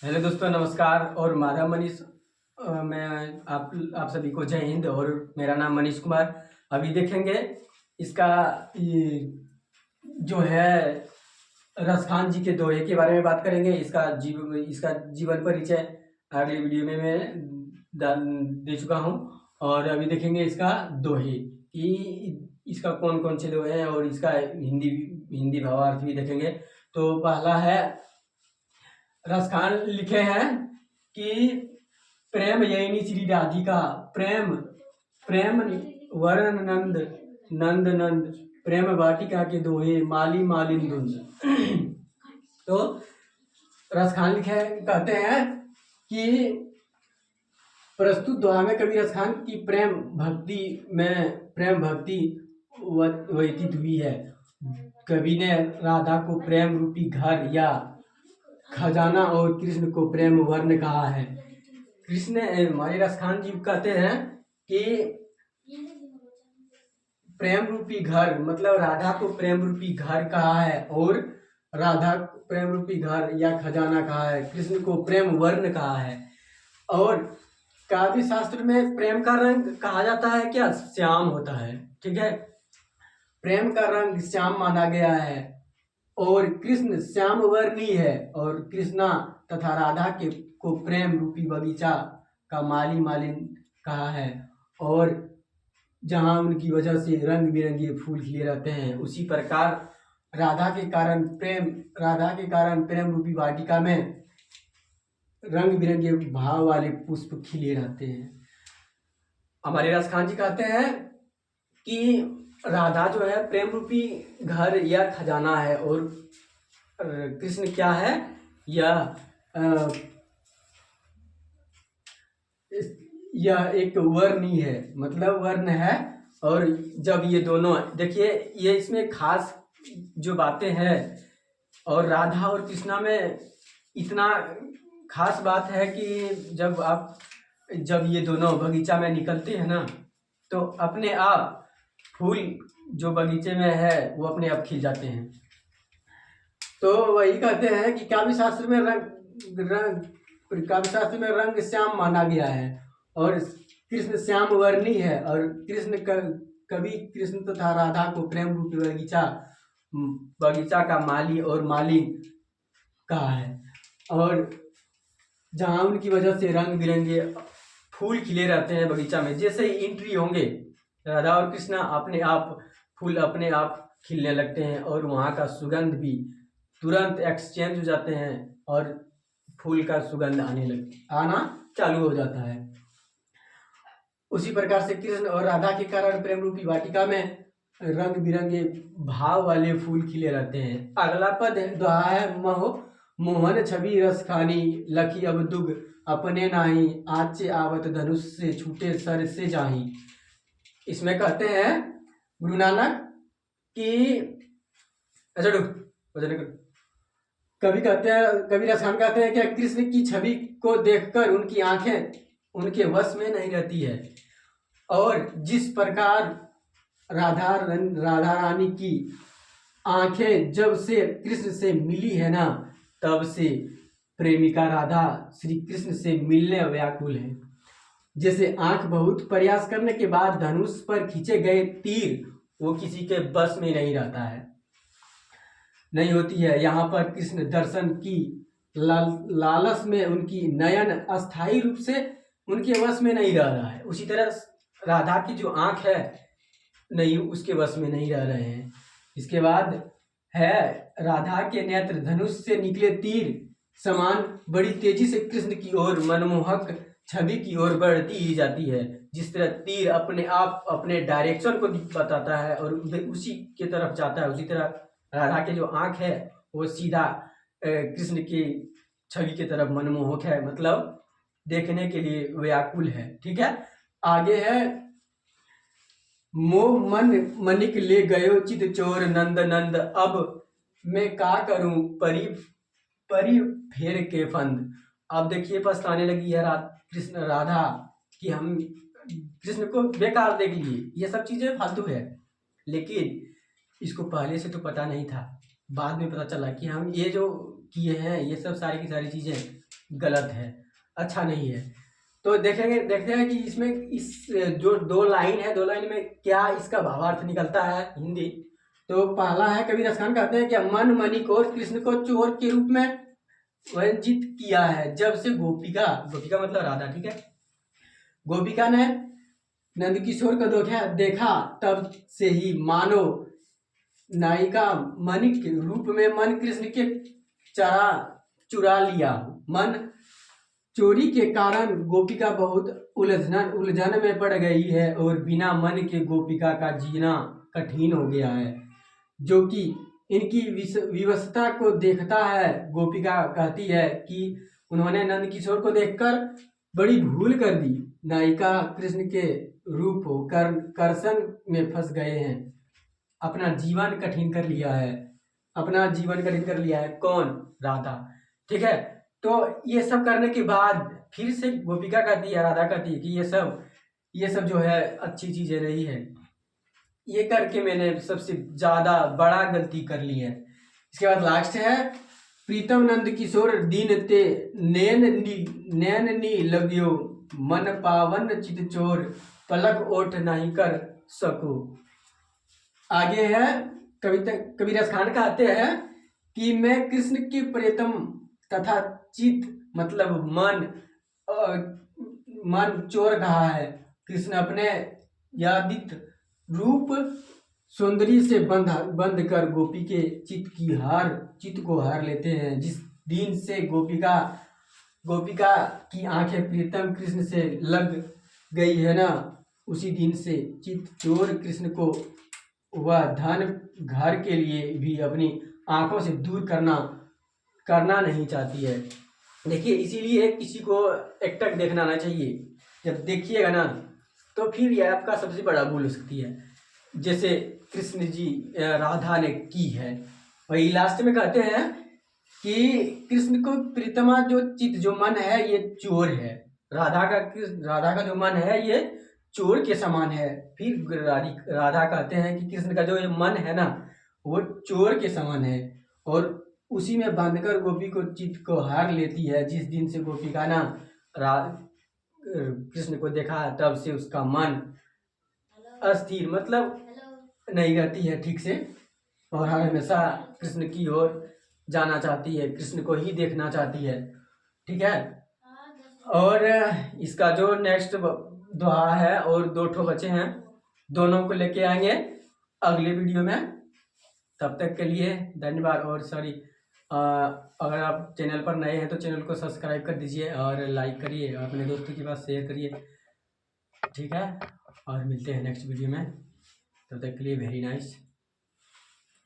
Hello दोस्तों, नमस्कार। और माधव मनीष, मैं आप सभी को जय हिंद। और मेरा नाम मनीष कुमार। अभी देखेंगे इसका जो है रसखान जी के दोहे के बारे में बात करेंगे। इसका जीवन परिचय अगली वीडियो में मैं दे चुका हूँ। और अभी देखेंगे इसका दोहे कि इसका कौन कौन से दोहे हैं और इसका हिंदी भावार्थ भी देखेंगे। तो पहला है, रसखान लिखे हैं कि प्रेम यैनी श्री राधिका, प्रेम प्रेम वरण नंद नंद नंद, प्रेम वाटिका के दोहे माली मालिन धुंध। तो रसखान लिखे कहते हैं कि प्रस्तुत दोहा में कवि रसखान की प्रेम भक्ति व्यतीत हुई है। कवि ने राधा को प्रेम रूपी घर या खजाना और कृष्ण को प्रेम वर्ण कहा है। हमारे रसखान जी कहते हैं कि प्रेम रूपी घर मतलब राधा को प्रेम रूपी घर कहा है, और राधा को प्रेम रूपी घर या खजाना कहा है, कृष्ण को प्रेम वर्ण कहा है। और काव्य शास्त्र में प्रेम का रंग कहा जाता है क्या? श्याम होता है। ठीक है, प्रेम का रंग श्याम माना गया है और कृष्ण श्याम वर्णी है। और कृष्णा तथा राधा को प्रेम रूपी बगीचा का माली मालिन कहा है। और जहाँ उनकी वजह से रंग बिरंगे फूल खिले रहते हैं, उसी प्रकार राधा के कारण प्रेम रूपी वाटिका में रंग बिरंगे भाव वाले पुष्प खिले रहते हैं। हमारे रसखान जी कहते हैं कि राधा जो है प्रेम रूपी घर या खजाना है, और कृष्ण क्या है? यह एक वर्णी है, मतलब वर्ण है। और जब ये दोनों देखिए, ये इसमें खास जो बातें हैं, और राधा और कृष्णा में इतना खास बात है कि जब ये दोनों बगीचा में निकलते हैं ना, तो अपने आप फूल जो बगीचे में है वो अपने आप खिल जाते हैं। तो वही कहते हैं कि काव्य शास्त्र में रंग श्याम माना गया है, और कृष्ण श्याम वर्णी है। और कवि कृष्ण तथा राधा को प्रेम रूपी बगीचा का माली और मालिन कहा है। और जहाँ उनकी वजह से रंग बिरंगे फूल खिले रहते हैं बगीचा में, जैसे ही एंट्री होंगे राधा और कृष्णा, फूल अपने आप खिलने लगते हैं, और वहाँ का सुगंध भी तुरंत एक्सचेंज हो जाते हैं, और फूल का सुगंध आना चालू हो जाता है। उसी प्रकार से कृष्ण और राधा के कारण प्रेम रूपी वाटिका में रंग बिरंगे भाव वाले फूल खिले रहते हैं। अगला पद दोहा है, मोहन छवि रस खानी, लखी अब दुग अपने नाही, आचे आवत धनुष से छूटे सर से जाही। इसमें कहते हैं गुरु नानक कि कवि रसखान कहते हैं कि कृष्ण की छवि को देखकर उनकी आंखें उनके वश में नहीं रहती है। और जिस प्रकार राधा रानी की आंखें जब से कृष्ण से मिली है ना, तब से प्रेमिका राधा श्री कृष्ण से मिलने व्याकुल है। जैसे आंख बहुत प्रयास करने के बाद धनुष पर खींचे गए तीर वो किसी के बस में नहीं रहता है, नहीं होती है। यहाँ पर कृष्ण दर्शन की लालच में उनकी नयन अस्थायी रूप से उनके वश में नहीं रह रहा है। उसी तरह राधा की जो आंख है नहीं, उसके वश में नहीं रह रहे हैं। इसके बाद है, राधा के नेत्र धनुष से निकले तीर समान बड़ी तेजी से कृष्ण की ओर मनमोहक छवि की ओर बढ़ती ही जाती है। जिस तरह तीर अपने आप अपने डायरेक्शन को बताता है और उसी के तरफ जाता है, उसी तरह राधा के जो आंख है वो सीधा कृष्ण की छवि की तरफ मनमोहक है, मतलब देखने के लिए व्याकुल है। ठीक है, आगे है, मोह मन मनिक ले गयो चित चोर नंद नंद, अब मैं का करूं परी फेर के फंद। अब देखिए पछताने लगी है कृष्ण राधा कि हम कृष्ण को बेकार देख लिए, ये सब चीजें फालतू है। लेकिन इसको पहले से तो पता नहीं था, बाद में पता चला कि हम ये जो किए हैं ये सब सारी की सारी चीजें गलत है, अच्छा नहीं है। तो देखते हैं कि इसमें इस जो दो लाइन है, दो लाइन में क्या इसका भावार्थ निकलता है हिंदी। तो पहला है, कबीर खान कहते हैं कि मन मणिक और कृष्ण को चोर के रूप में वंचित किया है। जब से गोपिका, गोपिका मतलब राधा, ठीक है, गोपिका ने नंदकिशोर को देखा तब से ही मानो नायिका मणिक के रूप में मन कृष्ण के चुरा लिया। मन चोरी के कारण गोपिका बहुत उलझन में पड़ गई है और बिना मन के गोपिका का जीना कठिन हो गया है, जो कि इनकी विवशता को देखता है। गोपिका कहती है कि उन्होंने नंदकिशोर को देखकर बड़ी भूल कर दी। नायिका कृष्ण के रूप होकर करसन में फंस गए हैं, अपना जीवन कठिन कर लिया है, अपना जीवन कठिन कर लिया है। कौन? राधा, ठीक है। तो ये सब करने के बाद फिर से गोपिका कहती है, राधा कहती है कि ये सब जो है अच्छी चीजें नहीं है, ये करके मैंने सबसे ज्यादा बड़ा गलती कर ली है। इसके बाद लास्ट है, प्रीतम नंद किशोर दीन ते नैन नी लग्यो मन पावन चित चोर पलक ओठ नहीं कर सको। आगे है, कबीर खान कहते हैं कि मैं कृष्ण की प्रीतम तथा चित मतलब मन चोर कहा है। कृष्ण अपने यादित रूप सौंदर्य से बंद कर गोपी के चित को हार लेते हैं। जिस दिन से गोपिका की आंखें प्रीतम कृष्ण से लग गई है ना, उसी दिन से चित चोर कृष्ण को वह धन घर के लिए भी अपनी आंखों से दूर करना नहीं चाहती है। देखिए, इसीलिए किसी को एकटक देखना ना चाहिए। जब देखिएगा ना तो फिर यह आपका सबसे बड़ा भूल हो सकती है, जैसे कृष्ण जी राधा ने की है। वही लास्ट में कहते हैं कि कृष्ण को प्रीतमा जो चित जो मन है ये चोर है, राधा का जो मन है ये चोर के समान है। फिर राधा कहते हैं कि कृष्ण का जो ये मन है ना वो चोर के समान है, और उसी में बांधकर गोपी को चित्त को हार लेती है। जिस दिन से गोपिका ना कृष्ण को देखा तब से उसका मन अस्थिर मतलब नहीं रहती है ठीक से, और हमेशा कृष्ण की ओर जाना चाहती है, कृष्ण को ही देखना चाहती है, ठीक है। और इसका जो नेक्स्ट दोहा है और 2 ठो बचे हैं, दोनों को लेके आएंगे अगले वीडियो में। तब तक के लिए धन्यवाद। और सॉरी, अगर आप चैनल पर नए हैं तो चैनल को सब्सक्राइब कर दीजिए और लाइक करिए और अपने दोस्तों के पास शेयर करिए, ठीक है। और मिलते हैं नेक्स्ट वीडियो में, तब तक के लिए वेरी नाइस।